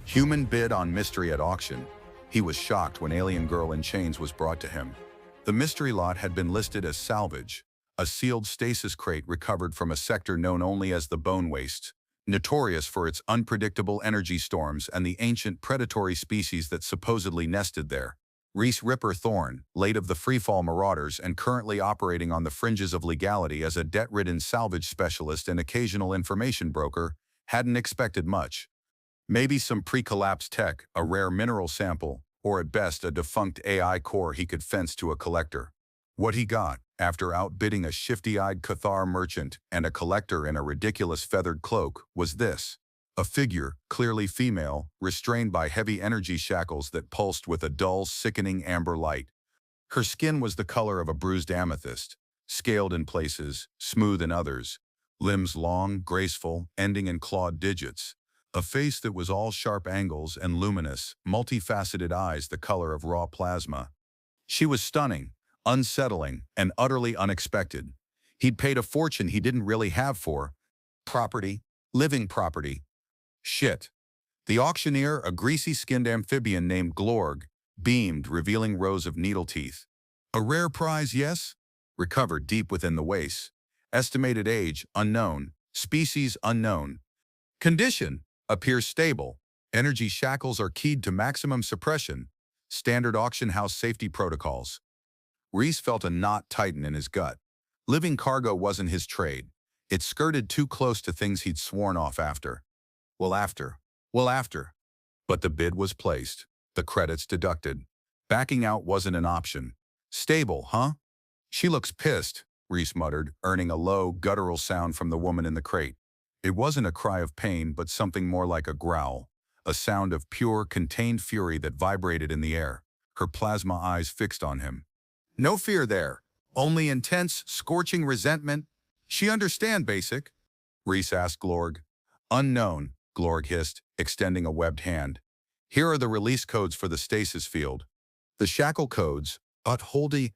Human bid on mystery at auction. He was shocked when alien girl in chains was brought to him. The mystery lot had been listed as salvage, a sealed stasis crate recovered from a sector known only as the Bone Wastes, notorious for its unpredictable energy storms and the ancient predatory species that supposedly nested there. Reese Ripper Thorne, late of the Freefall Marauders and currently operating on the fringes of legality as a debt-ridden salvage specialist and occasional information broker, hadn't expected much. Maybe some pre-collapsed tech, a rare mineral sample, or at best a defunct AI core he could fence to a collector. What he got, after outbidding a shifty-eyed Cathar merchant and a collector in a ridiculous feathered cloak, was this. A figure, clearly female, restrained by heavy energy shackles that pulsed with a dull, sickening amber light. Her skin was the color of a bruised amethyst, scaled in places, smooth in others, limbs long, graceful, ending in clawed digits. A face that was all sharp angles and luminous, multifaceted eyes the color of raw plasma. She was stunning, unsettling, and utterly unexpected. He'd paid a fortune he didn't really have for property, living property. Shit. The auctioneer, a greasy-skinned amphibian named Glorg, beamed, revealing rows of needle teeth. A rare prize, yes? Recovered deep within the waist. Estimated age, unknown. Species, unknown. Condition, appears stable. Energy shackles are keyed to maximum suppression. Standard auction house safety protocols. Reese felt a knot tighten in his gut. Living cargo wasn't his trade. It skirted too close to things he'd sworn off after. Well, after. But the bid was placed. The credits deducted. Backing out wasn't an option. Stable, huh? She looks pissed, Reese muttered, earning a low, guttural sound from the woman in the crate. It wasn't a cry of pain, but something more like a growl, a sound of pure, contained fury that vibrated in the air, her plasma eyes fixed on him. No fear there, only intense, scorching resentment. She understand, basic? Reese asked Glorg. Unknown, Glorg hissed, extending a webbed hand. Here are the release codes for the stasis field. The shackle codes, Utholdi.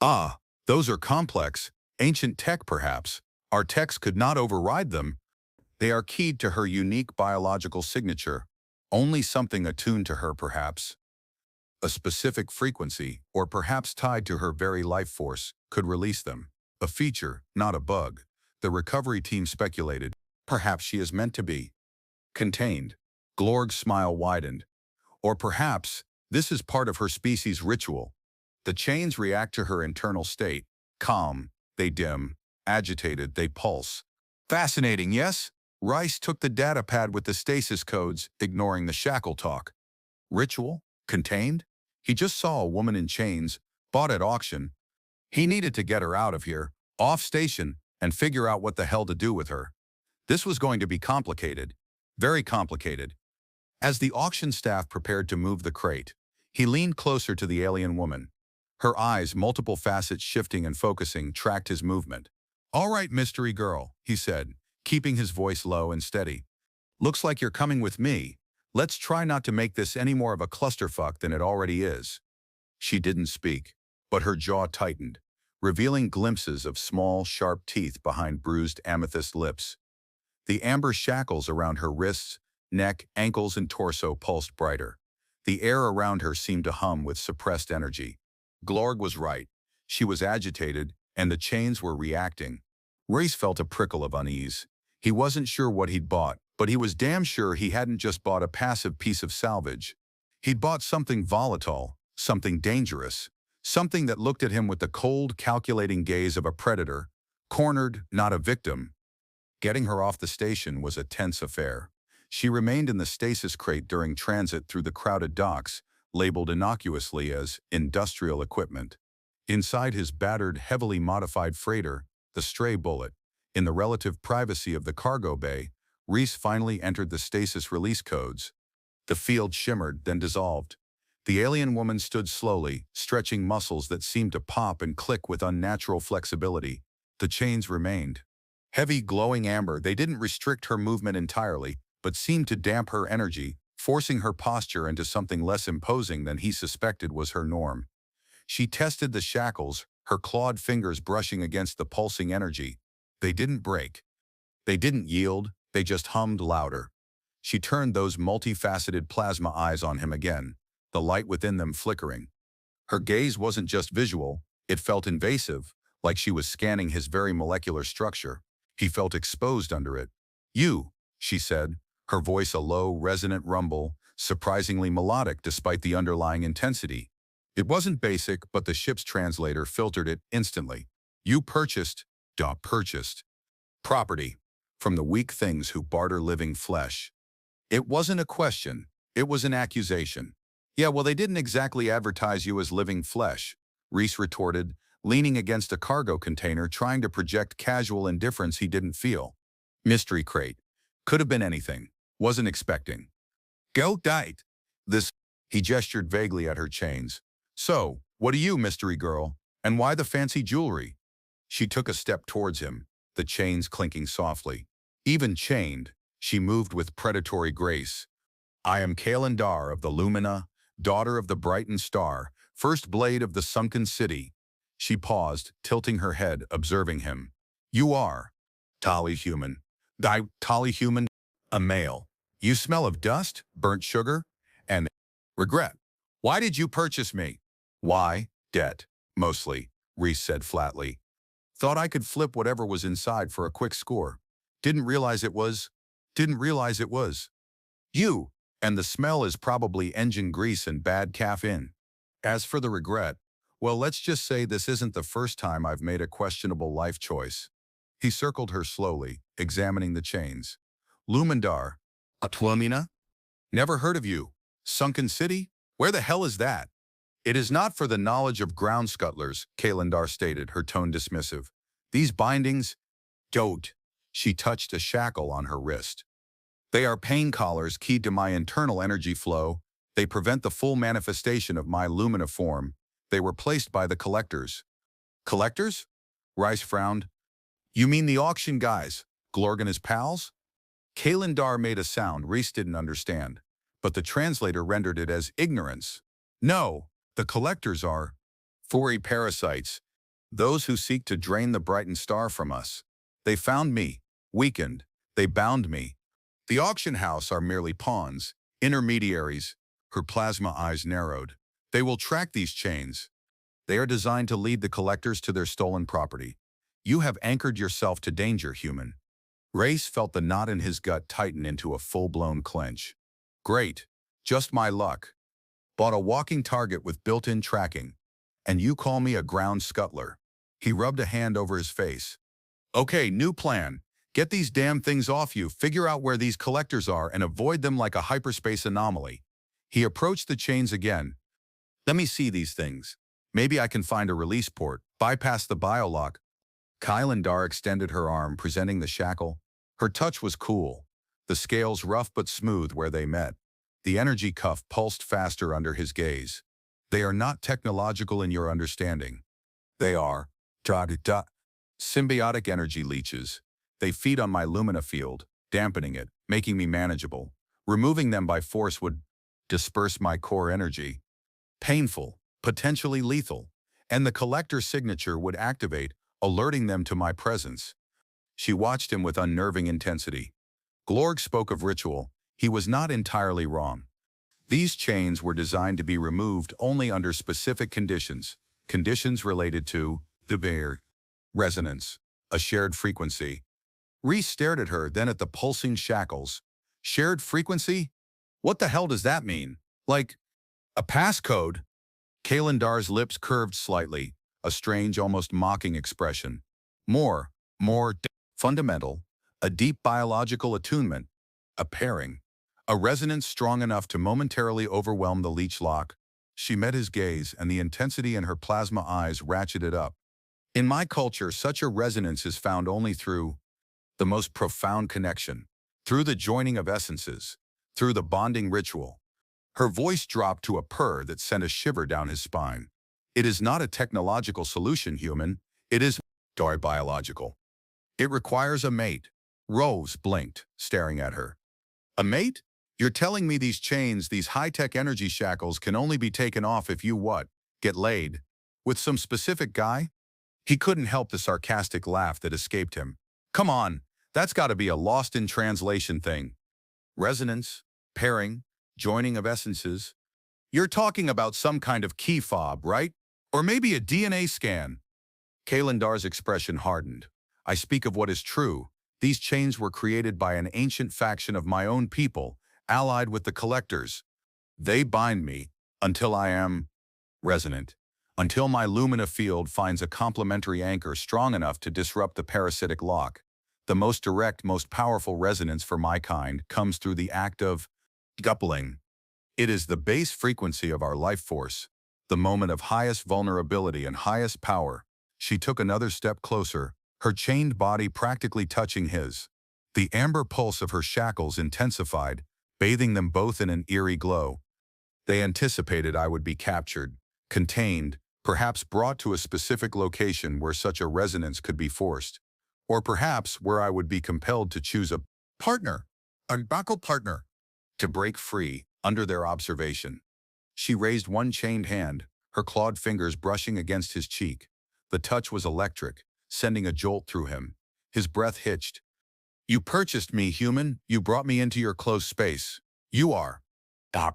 Ah, those are complex, ancient tech perhaps. Our techs could not override them. They are keyed to her unique biological signature, only something attuned to her perhaps. A specific frequency, or perhaps tied to her very life force, could release them. A feature, not a bug. The recovery team speculated. Perhaps she is meant to be contained. Glorg's smile widened. Or perhaps this is part of her species' ritual. The chains react to her internal state. Calm, they dim. Agitated, they pulse. Fascinating, yes? Rice took the data pad with the stasis codes, ignoring the shackle talk. Ritual? Contained? He just saw a woman in chains, bought at auction. He needed to get her out of here, off station, and figure out what the hell to do with her. This was going to be complicated. Very complicated. As the auction staff prepared to move the crate, he leaned closer to the alien woman. Her eyes, multiple facets shifting and focusing, tracked his movement. All right, mystery girl, he said, keeping his voice low and steady. Looks like you're coming with me. Let's try not to make this any more of a clusterfuck than it already is. She didn't speak, but her jaw tightened, revealing glimpses of small, sharp teeth behind bruised amethyst lips. The amber shackles around her wrists, neck, ankles, and torso pulsed brighter. The air around her seemed to hum with suppressed energy. Glorg was right. She was agitated, and the chains were reacting. Reese felt a prickle of unease. He wasn't sure what he'd bought, but he was damn sure he hadn't just bought a passive piece of salvage. He'd bought something volatile, something dangerous, something that looked at him with the cold, calculating gaze of a predator, cornered, not a victim. Getting her off the station was a tense affair. She remained in the stasis crate during transit through the crowded docks, labeled innocuously as industrial equipment. Inside his battered, heavily modified freighter, the Stray Bullet, in the relative privacy of the cargo bay, Reese finally entered the stasis release codes. The field shimmered, then dissolved. The alien woman stood slowly, stretching muscles that seemed to pop and click with unnatural flexibility. The chains remained. Heavy, glowing amber, they didn't restrict her movement entirely, but seemed to damp her energy, forcing her posture into something less imposing than he suspected was her norm. She tested the shackles, her clawed fingers brushing against the pulsing energy. They didn't break. They didn't yield, they just hummed louder. She turned those multifaceted plasma eyes on him again, the light within them flickering. Her gaze wasn't just visual, it felt invasive, like she was scanning his very molecular structure. He felt exposed under it. "You," she said, her voice a low, resonant rumble, surprisingly melodic despite the underlying intensity. It wasn't basic, but the ship's translator filtered it instantly. "You purchased property from the weak things who barter living flesh." It wasn't a question, it was an accusation. "Yeah, well, they didn't exactly advertise you as living flesh," Reese retorted, leaning against a cargo container trying to project casual indifference he didn't feel. Mystery crate. Could have been anything. Wasn't expecting. "Go diet." This, he gestured vaguely at her chains. "So, what are you, mystery girl? And why the fancy jewelry?" She took a step towards him, the chains clinking softly. Even chained, she moved with predatory grace. "I am Kalandar of the Lumina, daughter of the Brighton Star, first blade of the sunken city." She paused, tilting her head, observing him. "You are Tali human. Tali human, a male. You smell of dust, burnt sugar, and regret. Why did you purchase me?" "Why? Debt, mostly," Reese said flatly. "Thought I could flip whatever was inside for a quick score. Didn't realize it was you. And the smell is probably engine grease and bad caffeine. As for the regret, well, let's just say this isn't the first time I've made a questionable life choice." He circled her slowly, examining the chains. "Lumindar, Atwamina? Never heard of you. Sunken City? Where the hell is that?" "It is not for the knowledge of ground scuttlers," Kalandar stated, her tone dismissive. "These bindings, don't." She touched a shackle on her wrist. "They are pain collars keyed to my internal energy flow. They prevent the full manifestation of my lumina form. They were placed by the collectors." "Collectors?" Rice frowned. "You mean the auction guys? Glorg and his pals?" Kalandar made a sound Reese didn't understand, but the translator rendered it as ignorance. "No, the collectors are furry parasites, those who seek to drain the Brighton Star from us. They found me, weakened. They bound me. The auction house are merely pawns, intermediaries." Her plasma eyes narrowed. "They will track these chains. They are designed to lead the collectors to their stolen property. You have anchored yourself to danger, human." Race felt the knot in his gut tighten into a full-blown clench. "Great. Just my luck. Bought a walking target with built-in tracking. And you call me a ground scuttler." He rubbed a hand over his face. "Okay, new plan. Get these damn things off you, figure out where these collectors are, and avoid them like a hyperspace anomaly." He approached the chains again. "Let me see these things. Maybe I can find a release port, bypass the biolock." Kalandar extended her arm, presenting the shackle. Her touch was cool, the scales rough but smooth where they met. The energy cuff pulsed faster under his gaze. "They are not technological in your understanding. They are symbiotic energy leeches. They feed on my lumina field, dampening it, making me manageable. Removing them by force would disperse my core energy. Painful, potentially lethal. And the collector's signature would activate, alerting them to my presence." She watched him with unnerving intensity. Glorg spoke of ritual. He was not entirely wrong. These chains were designed to be removed only under specific conditions related to the bear, resonance, a shared frequency. Reese stared at her, then at the pulsing shackles. "Shared frequency? What the hell does that mean? Like a passcode?" Kalandar's lips curved slightly, a strange, almost mocking expression. More fundamental, a deep biological attunement, a pairing, a resonance strong enough to momentarily overwhelm the leech lock. She met his gaze, and the intensity in her plasma eyes ratcheted up. "In my culture, such a resonance is found only through the most profound connection, through the joining of essences, through the bonding ritual." Her voice dropped to a purr that sent a shiver down his spine. "It is not a technological solution, human. It is biological. It requires a mate." Rose blinked, staring at her. "A mate? You're telling me these chains, these high-tech energy shackles can only be taken off if you what? Get laid? With some specific guy?" He couldn't help the sarcastic laugh that escaped him. "Come on, that's gotta be a lost-in-translation thing." Resonance, pairing, joining of essences. You're talking about some kind of key fob, right? Or maybe a DNA scan. Kalendar's expression hardened. I speak of what is true. These chains were created by an ancient faction of my own people, allied with the collectors. They bind me until I am resonant, until my lumina field finds a complementary anchor strong enough to disrupt the parasitic lock. The most direct, most powerful resonance for my kind comes through the act of coupling. It is the base frequency of our life force, the moment of highest vulnerability and highest power. She took another step closer, her chained body practically touching his. The amber pulse of her shackles intensified, bathing them both in an eerie glow. They anticipated I would be captured, contained, perhaps brought to a specific location where such a resonance could be forced, or perhaps where I would be compelled to choose a partner, a buckle partner, to break free under their observation. She raised one chained hand, her clawed fingers brushing against his cheek. The touch was electric, sending a jolt through him. His breath hitched. You purchased me, human. You brought me into your close space. You are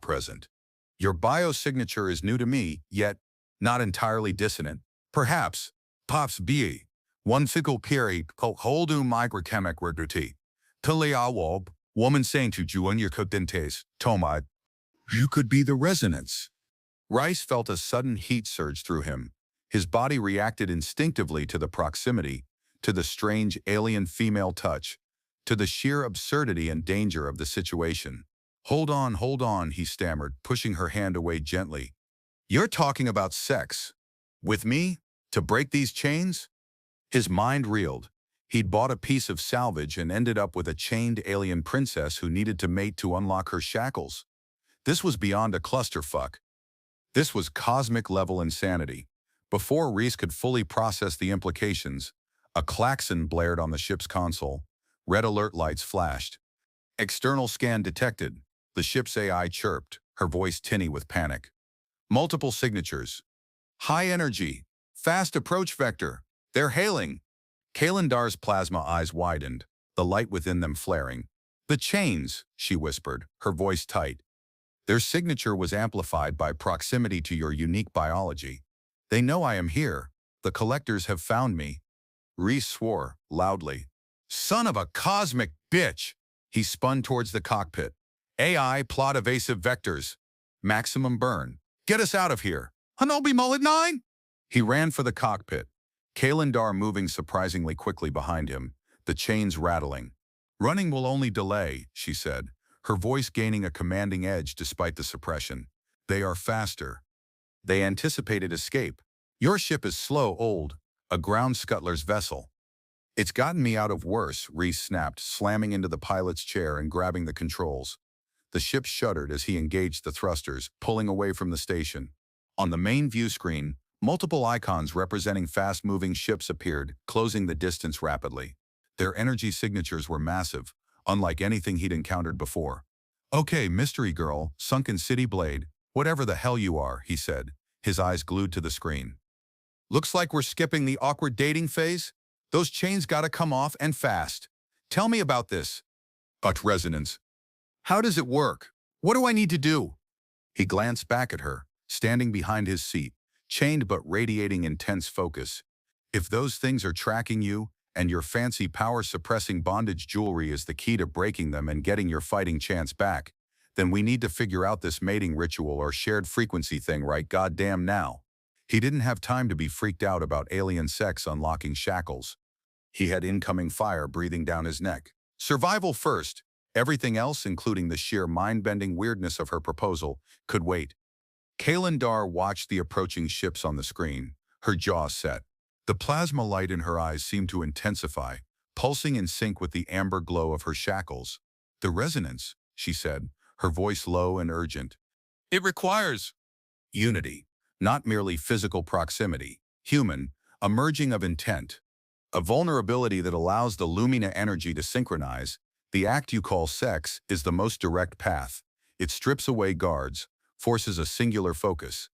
present. Your biosignature is new to me, yet not entirely dissonant. Perhaps, pops be one fickle peri holdu microchemic reduti. Taliawob, woman saying to junior codentes, Tomad, you could be the resonance. Rice felt a sudden heat surge through him. His body reacted instinctively to the proximity, to the strange alien female touch, to the sheer absurdity and danger of the situation. Hold on, he stammered, pushing her hand away gently. You're talking about sex? With me? To break these chains? His mind reeled. He'd bought a piece of salvage and ended up with a chained alien princess who needed to mate to unlock her shackles. This was beyond a clusterfuck. This was cosmic-level insanity. Before Reese could fully process the implications, a klaxon blared on the ship's console. Red alert lights flashed. External scan detected. The ship's AI chirped, her voice tinny with panic. Multiple signatures. High energy. Fast approach vector. They're hailing. Kalendar's plasma eyes widened, the light within them flaring. The chains, she whispered, her voice tight. Their signature was amplified by proximity to your unique biology. They know I am here. The collectors have found me. Reese swore, loudly. Son of a cosmic bitch! He spun towards the cockpit. AI, plot evasive vectors. Maximum burn. Get us out of here. Hanobi Mullet 9? He ran for the cockpit. Kalendar moving surprisingly quickly behind him, the chains rattling. Running will only delay, she said, her voice gaining a commanding edge despite the suppression. They are faster. They anticipated escape. Your ship is slow, old, a ground scuttler's vessel. It's gotten me out of worse, Reese snapped, slamming into the pilot's chair and grabbing the controls. The ship shuddered as he engaged the thrusters, pulling away from the station. On the main view screen, multiple icons representing fast-moving ships appeared, closing the distance rapidly. Their energy signatures were massive, unlike anything he'd encountered before. Okay, mystery girl, sunken city blade, whatever the hell you are, he said, his eyes glued to the screen. Looks like we're skipping the awkward dating phase. Those chains gotta come off and fast. Tell me about this. But resonance. How does it work? What do I need to do? He glanced back at her, standing behind his seat, chained but radiating intense focus. If those things are tracking you, and your fancy power-suppressing bondage jewelry is the key to breaking them and getting your fighting chance back, then we need to figure out this mating ritual or shared frequency thing right goddamn now. He didn't have time to be freaked out about alien sex unlocking shackles. He had incoming fire breathing down his neck. Survival first. Everything else, including the sheer mind-bending weirdness of her proposal, could wait. Kalendar watched the approaching ships on the screen, her jaw set. The plasma light in her eyes seemed to intensify, pulsing in sync with the amber glow of her shackles. The resonance, she said, her voice low and urgent. It requires unity, not merely physical proximity, human, a merging of intent, a vulnerability that allows the Lumina energy to synchronize. The act you call sex is the most direct path. It strips away guards, forces a singular focus.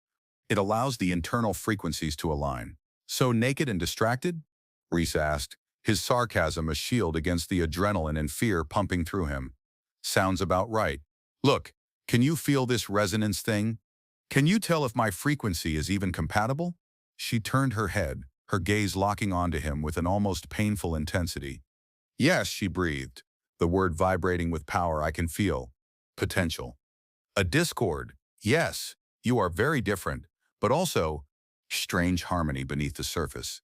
It allows the internal frequencies to align. So naked and distracted? Reese asked, his sarcasm a shield against the adrenaline and fear pumping through him. Sounds about right. Look, can you feel this resonance thing? Can you tell if my frequency is even compatible? She turned her head, her gaze locking onto him with an almost painful intensity. Yes, she breathed, the word vibrating with power I can feel. Potential. A discord. Yes, you are very different, but also strange harmony beneath the surface.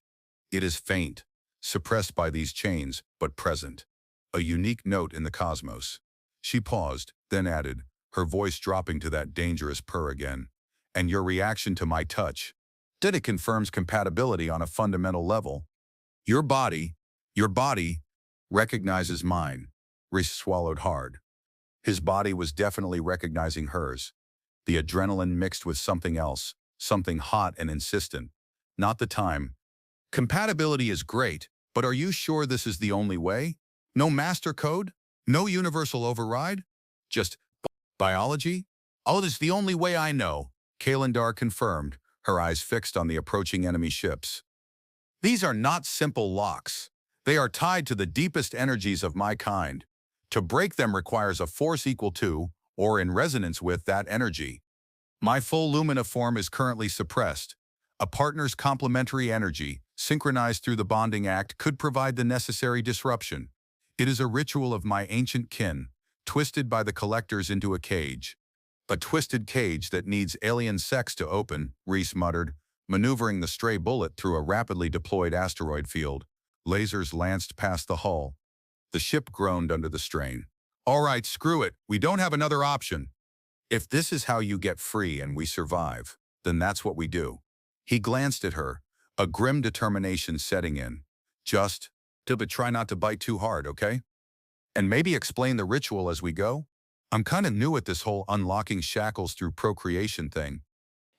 It is faint, suppressed by these chains, but present. A unique note in the cosmos. She paused, then added, her voice dropping to that dangerous purr again. And your reaction to my touch. That it confirms compatibility on a fundamental level. Your body, your body, recognizes mine. Reese swallowed hard. His body was definitely recognizing hers. The adrenaline mixed with something else, something hot and insistent. Not the time. Compatibility is great, but are you sure this is the only way? No master code? No universal override? Just biology? Oh, this is the only way I know, Kalandar confirmed, her eyes fixed on the approaching enemy ships. These are not simple locks. They are tied to the deepest energies of my kind. To break them requires a force equal to, or in resonance with, that energy. My full lumina form is currently suppressed. A partner's complementary energy, synchronized through the bonding act, could provide the necessary disruption. It is a ritual of my ancient kin, twisted by the collectors into a cage. A twisted cage that needs alien sex to open, Reese muttered, maneuvering the stray bullet through a rapidly deployed asteroid field. Lasers lanced past the hull. The ship groaned under the strain. All right, screw it. We don't have another option. If this is how you get free and we survive, then that's what we do. He glanced at her, a grim determination setting in. Just, but try not to bite too hard, okay? And maybe explain the ritual as we go? I'm kind of new at this whole unlocking shackles through procreation thing.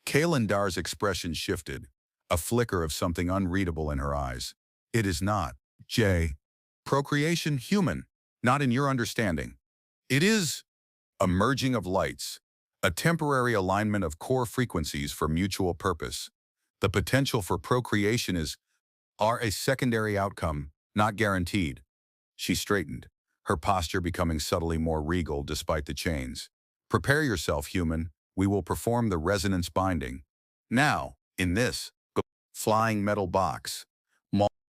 Kalandar's expression shifted, a flicker of something unreadable in her eyes. It is not, Jay. Procreation human, not in your understanding. It is a merging of lights, a temporary alignment of core frequencies for mutual purpose. The potential for procreation is a secondary outcome, not guaranteed. She straightened, her posture becoming subtly more regal despite the chains. Prepare yourself, human. We will perform the resonance binding. Now, in this flying metal box.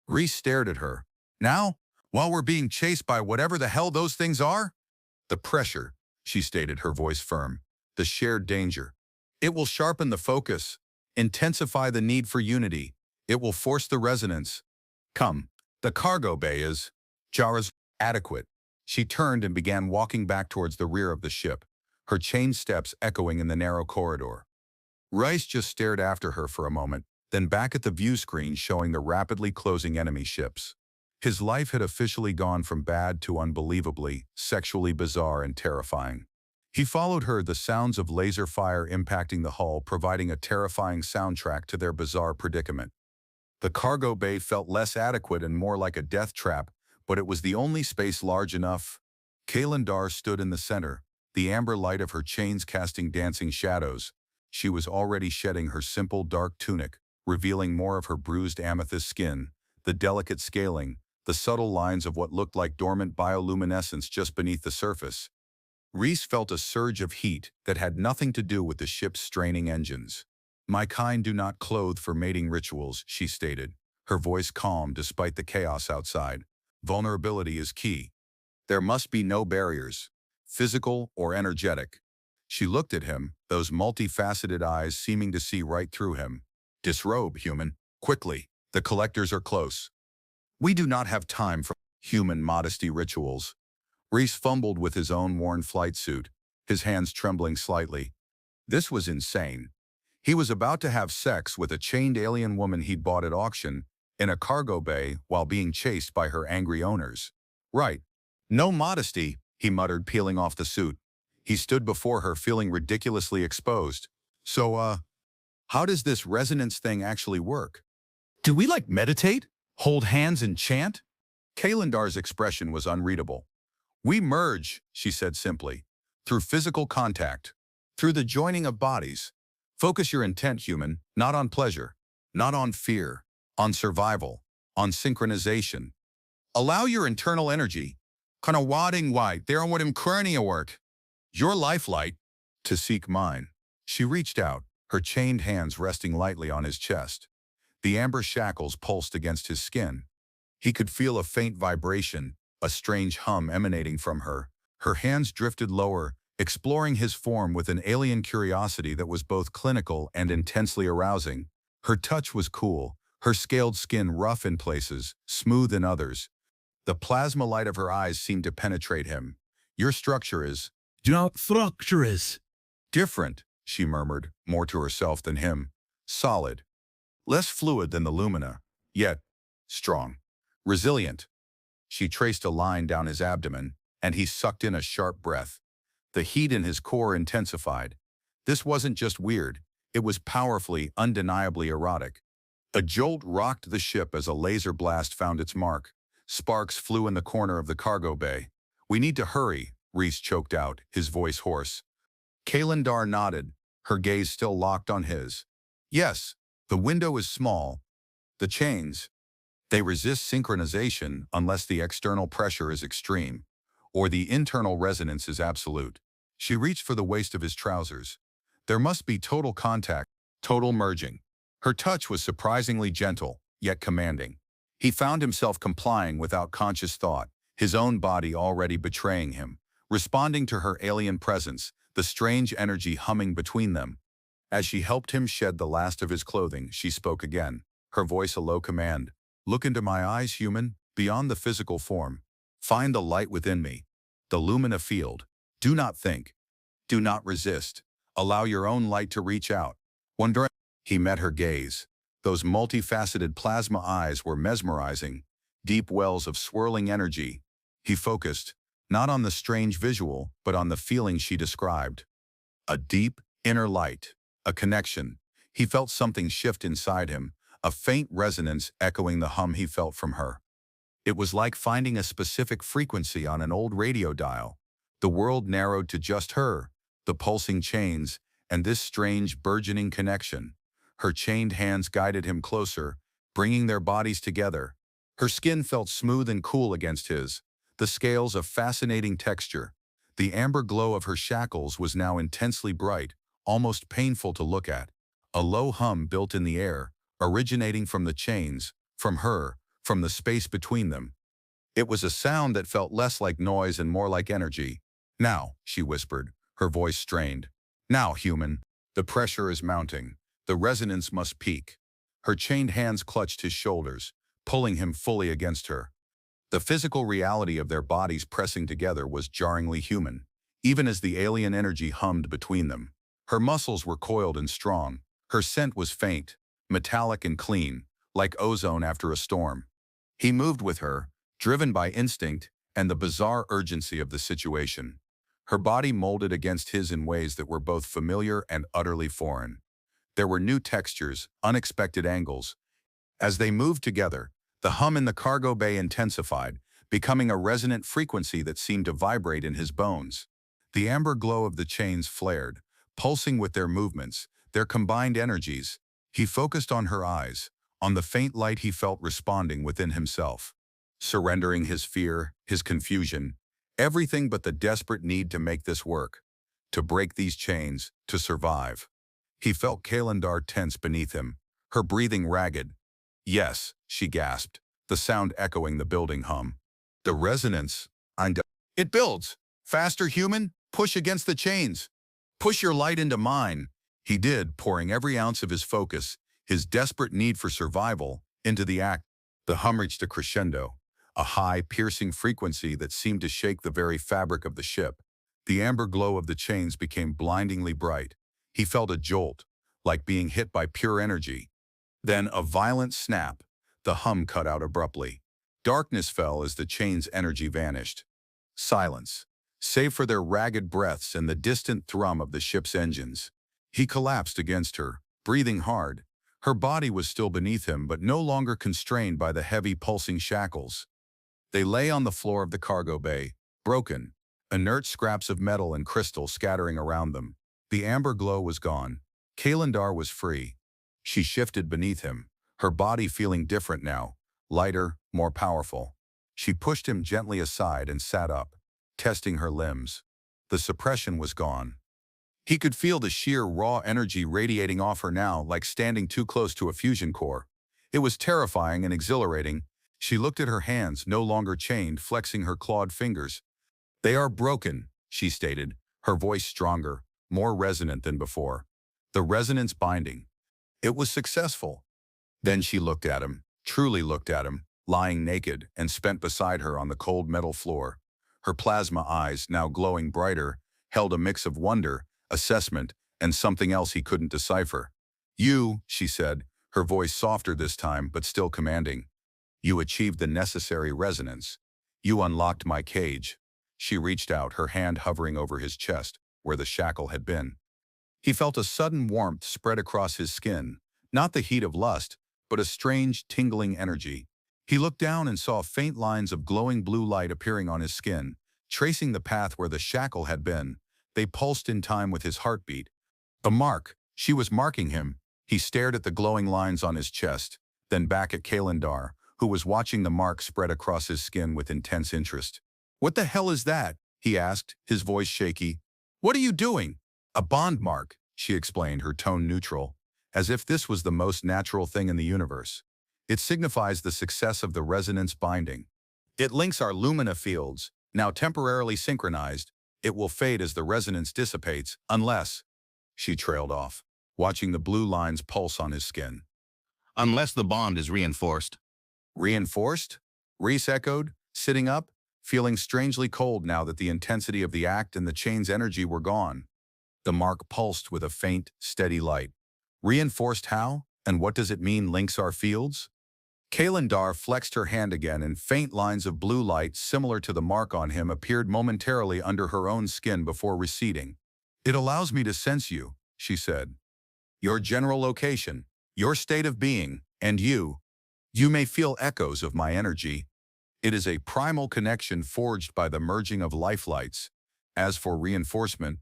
Reese stared at her. Now? While we're being chased by whatever the hell those things are? The pressure, she stated, her voice firm. The shared danger. It will sharpen the focus, intensify the need for unity. It will force the resonance. Come, the cargo bay is Jara's adequate. She turned and began walking back towards the rear of the ship, her chained steps echoing in the narrow corridor. Rice just stared after her for a moment, then back at the view screen showing the rapidly closing enemy ships. His life had officially gone from bad to unbelievably, sexually bizarre and terrifying. He followed her, the sounds of laser fire impacting the hull providing a terrifying soundtrack to their bizarre predicament. The cargo bay felt less adequate and more like a death trap, but it was the only space large enough. Kalandar stood in the center, the amber light of her chains casting dancing shadows. She was already shedding her simple dark tunic, revealing more of her bruised amethyst skin, the delicate scaling, the subtle lines of what looked like dormant bioluminescence just beneath the surface. Reese felt a surge of heat that had nothing to do with the ship's straining engines. My kind do not clothe for mating rituals, she stated, her voice calm despite the chaos outside. Vulnerability is key. There must be no barriers, physical or energetic. She looked at him, those multifaceted eyes seeming to see right through him. Disrobe, human, quickly. The collectors are close. We do not have time for human modesty rituals. Reese fumbled with his own worn flight suit, his hands trembling slightly. This was insane. He was about to have sex with a chained alien woman he'd bought at auction in a cargo bay while being chased by her angry owners. Right. No modesty, he muttered, peeling off the suit. He stood before her, feeling ridiculously exposed. So, how does this resonance thing actually work? Do we, meditate? Hold hands and chant? Kalandar's expression was unreadable. We merge, she said simply, through physical contact, through the joining of bodies. Focus your intent, human, not on pleasure, not on fear, on survival, on synchronization. Allow your internal energy, Kinda wadding white, there what him crania work. Your lifelight, to seek mine. She reached out, her chained hands resting lightly on his chest. The amber shackles pulsed against his skin. He could feel a faint vibration, a strange hum emanating from her. Her hands drifted lower, exploring his form with an alien curiosity that was both clinical and intensely arousing. Her touch was cool, her scaled skin rough in places, smooth in others. The plasma light of her eyes seemed to penetrate him. Your structure is Structure is different, she murmured, more to herself than him. Solid. Less fluid than the lumina, yet strong. Resilient. She traced a line down his abdomen, and he sucked in a sharp breath. The heat in his core intensified. This wasn't just weird, it was powerfully, undeniably erotic. A jolt rocked the ship as a laser blast found its mark. Sparks flew in the corner of the cargo bay. We need to hurry, Reese choked out, his voice hoarse. Kalandar nodded, her gaze still locked on his. Yes, the window is small. The chains, they resist synchronization unless the external pressure is extreme, or the internal resonance is absolute. She reached for the waist of his trousers. There must be total contact, total merging. Her touch was surprisingly gentle, yet commanding. He found himself complying without conscious thought, his own body already betraying him, responding to her alien presence, the strange energy humming between them. As she helped him shed the last of his clothing, she spoke again, her voice a low command. Look into my eyes, human, beyond the physical form. Find the light within me, the lumina field. Do not think. Do not resist. Allow your own light to reach out. Wondering, he met her gaze. Those multifaceted plasma eyes were mesmerizing, deep wells of swirling energy. He focused, not on the strange visual, but on the feeling she described. A deep, inner light, a connection. He felt something shift inside him, a faint resonance echoing the hum he felt from her. It was like finding a specific frequency on an old radio dial. The world narrowed to just her, the pulsing chains, and this strange, burgeoning connection. Her chained hands guided him closer, bringing their bodies together. Her skin felt smooth and cool against his, the scales of fascinating texture. The amber glow of her shackles was now intensely bright, almost painful to look at. A low hum built in the air, originating from the chains, from her, from the space between them. It was a sound that felt less like noise and more like energy. Now, she whispered, her voice strained. Now, human. The pressure is mounting. The resonance must peak. Her chained hands clutched his shoulders, pulling him fully against her. The physical reality of their bodies pressing together was jarringly human, even as the alien energy hummed between them. Her muscles were coiled and strong. Her scent was faint, metallic and clean, like ozone after a storm. He moved with her, driven by instinct and the bizarre urgency of the situation. Her body molded against his in ways that were both familiar and utterly foreign. There were new textures, unexpected angles. As they moved together, the hum in the cargo bay intensified, becoming a resonant frequency that seemed to vibrate in his bones. The amber glow of the chains flared, pulsing with their movements, their combined energies. He focused on her eyes, on the faint light he felt responding within himself. Surrendering his fear, his confusion, everything but the desperate need to make this work, to break these chains, to survive. He felt Kalandar tense beneath him, her breathing ragged. Yes, she gasped, the sound echoing the building hum. The resonance, it builds. Faster, human, push against the chains. Push your light into mine. He did, pouring every ounce of his focus, his desperate need for survival, into the act. The hum reached a crescendo, a high, piercing frequency that seemed to shake the very fabric of the ship. The amber glow of the chains became blindingly bright. He felt a jolt, like being hit by pure energy. Then a violent snap. The hum cut out abruptly. Darkness fell as the chain's energy vanished. Silence, save for their ragged breaths and the distant thrum of the ship's engines. He collapsed against her, breathing hard. Her body was still beneath him, but no longer constrained by the heavy pulsing shackles. They lay on the floor of the cargo bay, broken, inert scraps of metal and crystal scattering around them. The amber glow was gone. Kalandar was free. She shifted beneath him, her body feeling different now, lighter, more powerful. She pushed him gently aside and sat up, testing her limbs. The suppression was gone. He could feel the sheer raw energy radiating off her now, like standing too close to a fusion core. It was terrifying and exhilarating. She looked at her hands, no longer chained, flexing her clawed fingers. "They are broken," she stated, her voice stronger, more resonant than before. The resonance binding. It was successful. Then she looked at him, truly looked at him, lying naked and spent beside her on the cold metal floor. Her plasma eyes, now glowing brighter, held a mix of wonder, assessment, and something else he couldn't decipher. "You," she said, her voice softer this time but still commanding. "You achieved the necessary resonance. You unlocked my cage." She reached out, her hand hovering over his chest, where the shackle had been. He felt a sudden warmth spread across his skin, not the heat of lust, but a strange, tingling energy. He looked down and saw faint lines of glowing blue light appearing on his skin, tracing the path where the shackle had been. They pulsed in time with his heartbeat. A mark. She was marking him. He stared at the glowing lines on his chest, then back at Kalendar, who was watching the mark spread across his skin with intense interest. "What the hell is that?" he asked, his voice shaky. "What are you doing?" "A bond mark," she explained, her tone neutral, as if this was the most natural thing in the universe. "It signifies the success of the resonance binding. It links our lumina fields, now temporarily synchronized. It will fade as the resonance dissipates, unless—" She trailed off, watching the blue lines pulse on his skin. "Unless the bond is reinforced." "Reinforced?" Reese echoed, sitting up, feeling strangely cold now that the intensity of the act and the chain's energy were gone. The mark pulsed with a faint, steady light. "Reinforced how? And what does it mean, links our fields?" Kalendar flexed her hand again, and faint lines of blue light similar to the mark on him appeared momentarily under her own skin before receding. "It allows me to sense you," she said. "Your general location, your state of being, and you. You may feel echoes of my energy. It is a primal connection forged by the merging of lifelights. As for reinforcement,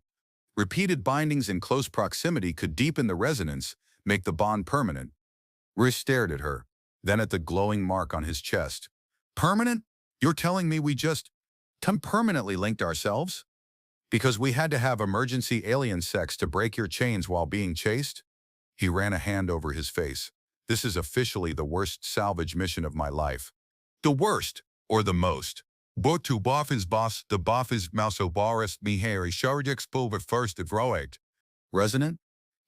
repeated bindings in close proximity could deepen the resonance, make the bond permanent." Rish stared at her, then at the glowing mark on his chest. "Permanent? You're telling me we just permanently linked ourselves? Because we had to have emergency alien sex to break your chains while being chased?" He ran a hand over his face. "This is officially the worst salvage mission of my life." "The worst, or the most?" "But to both is boss, the both is mausobaris mihari sharjix pulver first erotic." "Resonant?"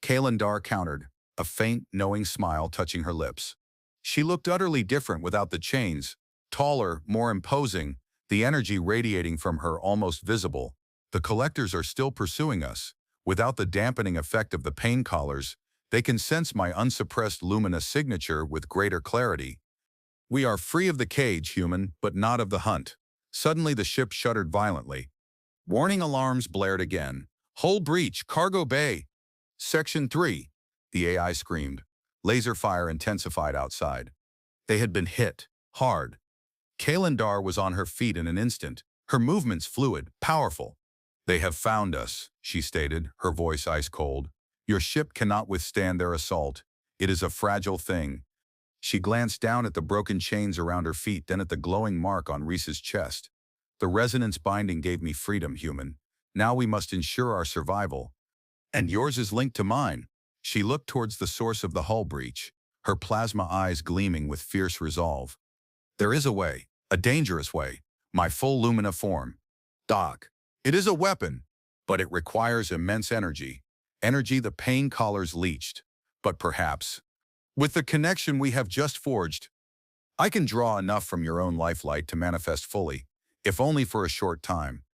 Kalendar countered, a faint, knowing smile touching her lips. She looked utterly different without the chains, taller, more imposing, the energy radiating from her almost visible. "The collectors are still pursuing us. Without the dampening effect of the pain collars, they can sense my unsuppressed lumina signature with greater clarity. We are free of the cage, human, but not of the hunt." Suddenly the ship shuddered violently. Warning alarms blared again. "Hull breach, cargo bay." "Section 3, the AI screamed. Laser fire intensified outside. They had been hit, hard. Kalendar was on her feet in an instant, her movements fluid, powerful. "They have found us," she stated, her voice ice cold. "Your ship cannot withstand their assault. It is a fragile thing." She glanced down at the broken chains around her feet, then at the glowing mark on Reese's chest. "The resonance binding gave me freedom, human. Now we must ensure our survival. And yours is linked to mine." She looked towards the source of the hull breach, her plasma eyes gleaming with fierce resolve. "There is a way, a dangerous way, my full lumina form. Doc, it is a weapon, but it requires immense energy. Energy the pain collars leached. But perhaps, with the connection we have just forged, I can draw enough from your own lifelight to manifest fully, if only for a short time."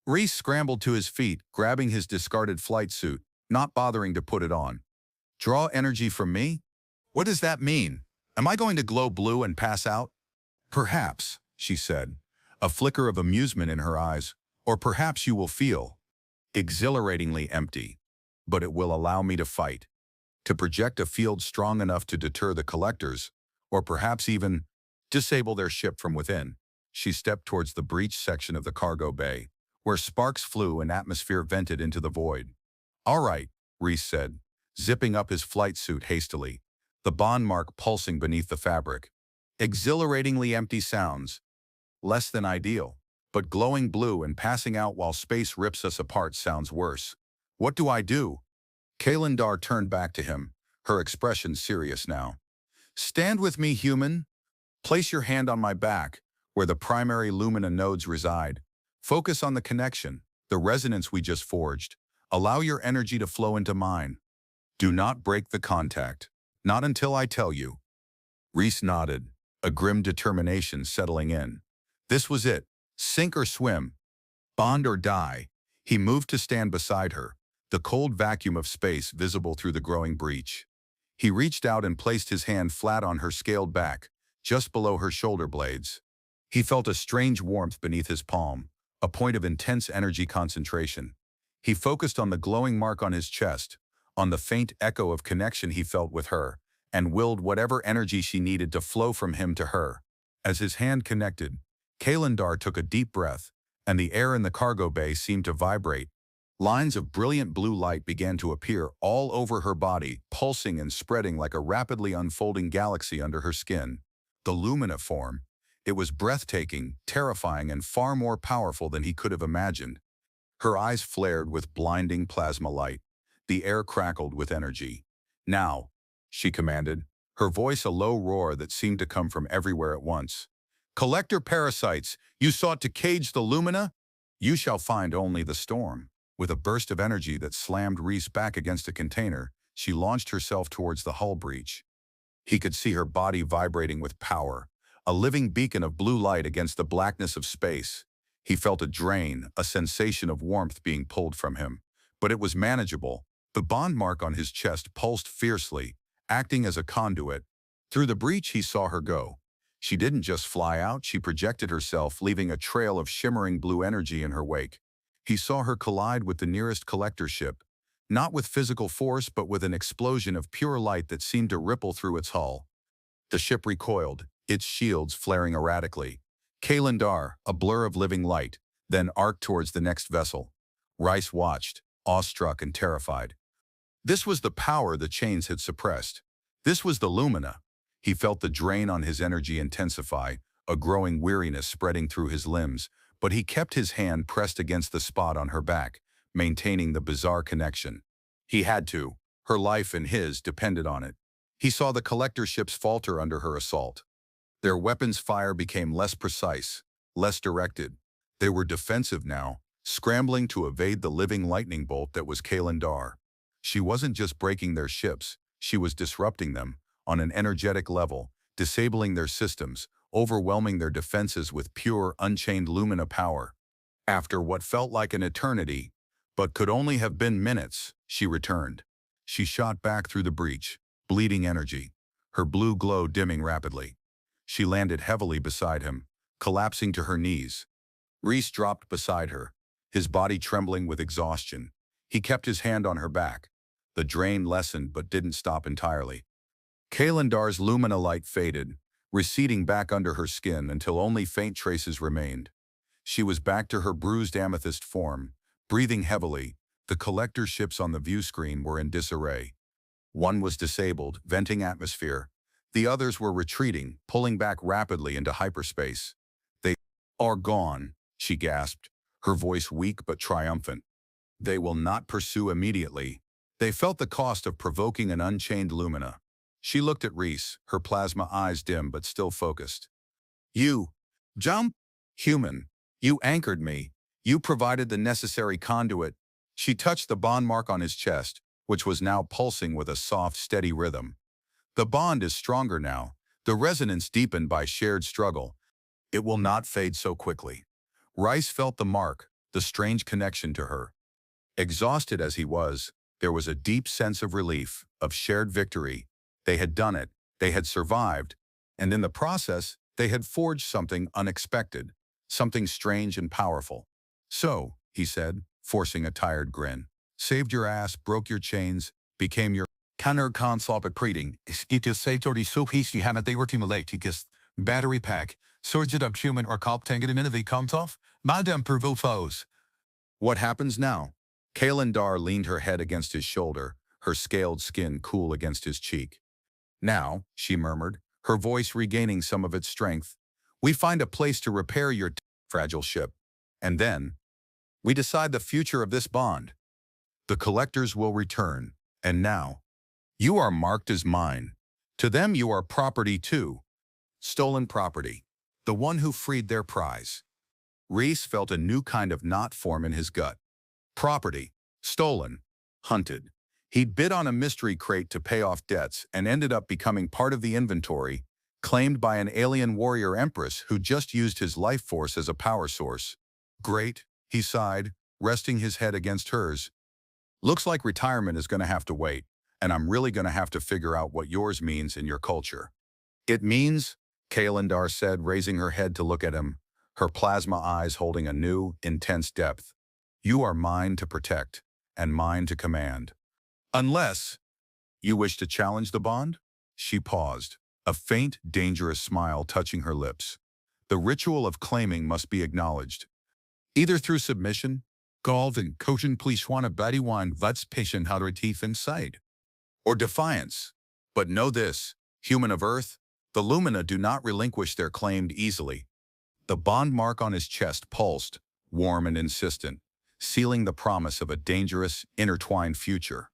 Reese scrambled to his feet, grabbing his discarded flight suit, not bothering to put it on. "Draw energy from me? What does that mean? Am I going to glow blue and pass out?" "Perhaps," she said, a flicker of amusement in her eyes. "Or perhaps you will feel exhilaratingly empty. But it will allow me to fight, to project a field strong enough to deter the collectors, or perhaps even disable their ship from within." She stepped towards the breach section of the cargo bay, where sparks flew and atmosphere vented into the void. "All right," Reese said, zipping up his flight suit hastily, the bond mark pulsing beneath the fabric. "Exhilaratingly empty sounds. Less than ideal. But glowing blue and passing out while space rips us apart sounds worse. What do I do? Kalendar turned back to him, her expression serious now. Stand with me, human. Place your hand on my back, where the primary lumina nodes reside. Focus on the connection, the resonance we just forged. Allow your energy to flow into mine. Do not break the contact. Not until I tell you. Reese nodded, a grim determination settling in. This was it. Sink or swim. Bond or die. He moved to stand beside her, the cold vacuum of space visible through the growing breach. He reached out and placed his hand flat on her scaled back, just below her shoulder blades. He felt a strange warmth beneath his palm, a point of intense energy concentration. He focused on the glowing mark on his chest, on the faint echo of connection he felt with her, and willed whatever energy she needed to flow from him to her. As his hand connected, Kalendar took a deep breath, and the air in the cargo bay seemed to vibrate. Lines of brilliant blue light began to appear all over her body, pulsing and spreading like a rapidly unfolding galaxy under her skin. The lumina form. It was breathtaking, terrifying, and far more powerful than he could have imagined. Her eyes flared with blinding plasma light. The air crackled with energy. Now, she commanded, her voice a low roar that seemed to come from everywhere at once. Collector parasites, you sought to cage the lumina? You shall find only the storm. With a burst of energy that slammed Reese back against a container, she launched herself towards the hull breach. He could see her body vibrating with power, a living beacon of blue light against the blackness of space. He felt a drain, a sensation of warmth being pulled from him. But it was manageable. The bond mark on his chest pulsed fiercely, acting as a conduit. Through the breach he saw her go. She didn't just fly out, she projected herself, leaving a trail of shimmering blue energy in her wake. He saw her collide with the nearest collector ship, not with physical force but with an explosion of pure light that seemed to ripple through its hull. The ship recoiled, its shields flaring erratically. Kalendar, a blur of living light, then arced towards the next vessel. Rice watched, awestruck and terrified. This was the power the chains had suppressed. This was the lumina. He felt the drain on his energy intensify, a growing weariness spreading through his limbs, but he kept his hand pressed against the spot on her back, maintaining the bizarre connection. He had to. Her life and his depended on it. He saw the collector ships falter under her assault. Their weapons' fire became less precise, less directed. They were defensive now, scrambling to evade the living lightning bolt that was Kalendar. She wasn't just breaking their ships, she was disrupting them, on an energetic level, disabling their systems, overwhelming their defenses with pure, unchained lumina power. After what felt like an eternity, but could only have been minutes, she returned. She shot back through the breach, bleeding energy, her blue glow dimming rapidly. She landed heavily beside him, collapsing to her knees. Reese dropped beside her, his body trembling with exhaustion. He kept his hand on her back. The drain lessened but didn't stop entirely. Kalendar's lumina light faded, receding back under her skin until only faint traces remained. She was back to her bruised amethyst form, breathing heavily. The collector ships on the view screen were in disarray. One was disabled, venting atmosphere. The others were retreating, pulling back rapidly into hyperspace. They are gone, she gasped, her voice weak but triumphant. They will not pursue immediately. They felt the cost of provoking an unchained lumina. She looked at Reese, her plasma eyes dim but still focused. You, jump, human. You anchored me. You provided the necessary conduit. She touched the bond mark on his chest, which was now pulsing with a soft, steady rhythm. The bond is stronger now, the resonance deepened by shared struggle. It will not fade so quickly. Rice felt the mark, the strange connection to her. Exhausted as he was, there was a deep sense of relief, of shared victory. They had done it, they had survived, and in the process, they had forged something unexpected, something strange and powerful. So, he said, forcing a tired grin, saved your ass, broke your chains, became your counterconsolpapreting. Ito say tori suhisi hanate ortimalatikis, battery pack, surged up human or koptangadiminovi komtov, madam pervo foes. What happens now? Kalendar leaned her head against his shoulder, her scaled skin cool against his cheek. Now, she murmured, her voice regaining some of its strength, We find a place to repair your fragile ship. And then, we decide the future of this bond. The collectors will return. And now, you are marked as mine. To them you are property too. Stolen property. The one who freed their prize. Reese felt a new kind of knot form in his gut. Property. Stolen. Hunted. He'd bid on a mystery crate to pay off debts and ended up becoming part of the inventory, claimed by an alien warrior empress who just used his life force as a power source. Great, he sighed, resting his head against hers. Looks like retirement is going to have to wait, and I'm really going to have to figure out what yours means in your culture. It means, Kalandar said, raising her head to look at him, her plasma eyes holding a new, intense depth. You are mine to protect, and mine to command. Unless you wish to challenge the bond? She paused, a faint, dangerous smile touching her lips. The ritual of claiming must be acknowledged. Either through submission, Galvin, Koshin Plishwana Badiwan Vuts Patient Teeth inside, or defiance. But know this, human of Earth, the Lumina do not relinquish their claim easily. The bond mark on his chest pulsed, warm and insistent, sealing the promise of a dangerous, intertwined future.